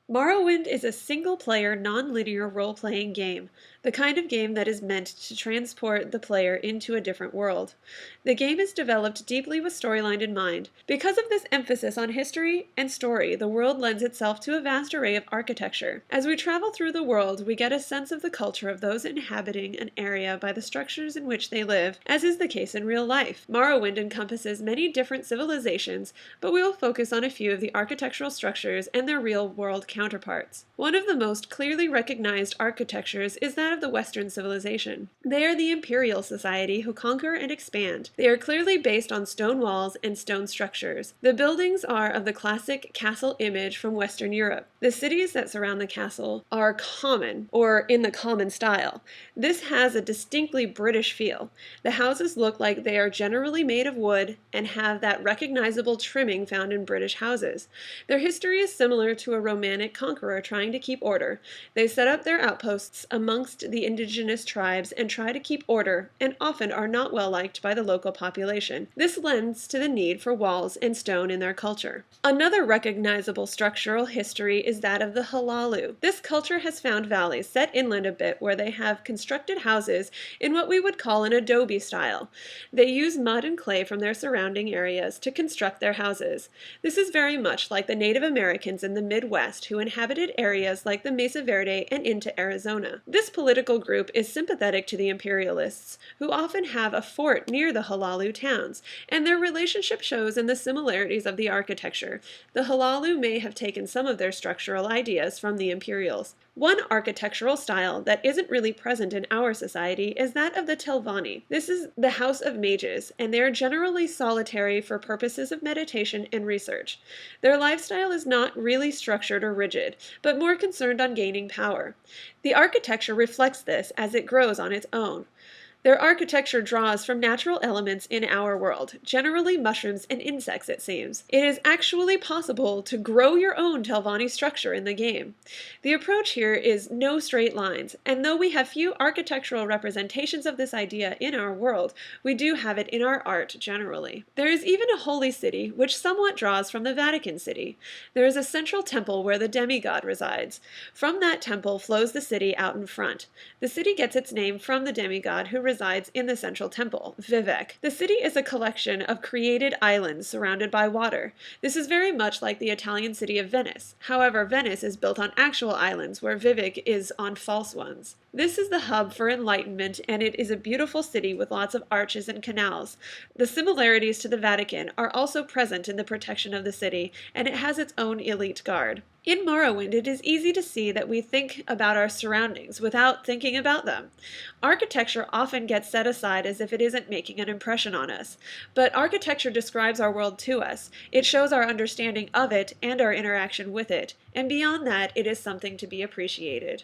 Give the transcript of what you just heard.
Morrowind is a single-player, non-linear role-playing game, the kind of game that is meant to transport the player into a different world. The game is developed deeply with storyline in mind. Because of this emphasis on history and story, the world lends itself to a vast array of architecture. As we travel through the world, we get a sense of the culture of those inhabiting an area by the structures in which they live, as is the case in real life. Morrowind encompasses many different civilizations, but we will focus on a few of the architectural structures and their real-world counterparts. One of the most clearly recognized architectures is that of the Western civilization. They are the imperial society who conquer and expand. They are clearly based on stone walls and stone structures. The buildings are of the classic castle image from Western Europe. The cities that surround the castle are common, or in the common style. This has a distinctly British feel. The houses look like they are generally made of wood and have that recognizable trimming found in British houses. Their history is similar to a Romantic conqueror trying to keep order. They set up their outposts amongst the indigenous tribes and try to keep order, and often are not well liked by the local population. This lends to the need for walls and stone in their culture. Another recognizable structural history is that of the Halalu. This culture has found valleys set inland a bit where they have constructed houses in what we would call an adobe style. They use mud and clay from their surrounding areas to construct their houses. This is very much like the Native Americans in the Midwest who inhabited areas like the Mesa Verde and into Arizona. This political group is sympathetic to the imperialists, who often have a fort near the Halalu towns, and their relationship shows in the similarities of the architecture. The Halalu may have taken some of their structural ideas from the imperials. One architectural style that isn't really present in our society is that of the Telvanni. This is the house of mages, and they are generally solitary for purposes of meditation and research. Their lifestyle is not really structured or rigid, but more concerned on gaining power. The architecture reflects this as it grows on its own. Their architecture draws from natural elements in our world, generally mushrooms and insects, it seems. It is actually possible to grow your own Telvanni structure in the game. The approach here is no straight lines, and though we have few architectural representations of this idea in our world, we do have it in our art generally. There is even a holy city, which somewhat draws from the Vatican City. There is a central temple where the demigod resides. From that temple flows the city out in front. The city gets its name from the demigod who resides in the central temple, Vivek. The city is a collection of created islands surrounded by water. This is very much like the Italian city of Venice. However, Venice is built on actual islands, where Vivek is on false ones. This is the hub for enlightenment, and it is a beautiful city with lots of arches and canals. The similarities to the Vatican are also present in the protection of the city, and it has its own elite guard. In Morrowind, it is easy to see that we think about our surroundings without thinking about them. Architecture often gets set aside as if it isn't making an impression on us, but architecture describes our world to us. It shows our understanding of it and our interaction with it, and beyond that, it is something to be appreciated.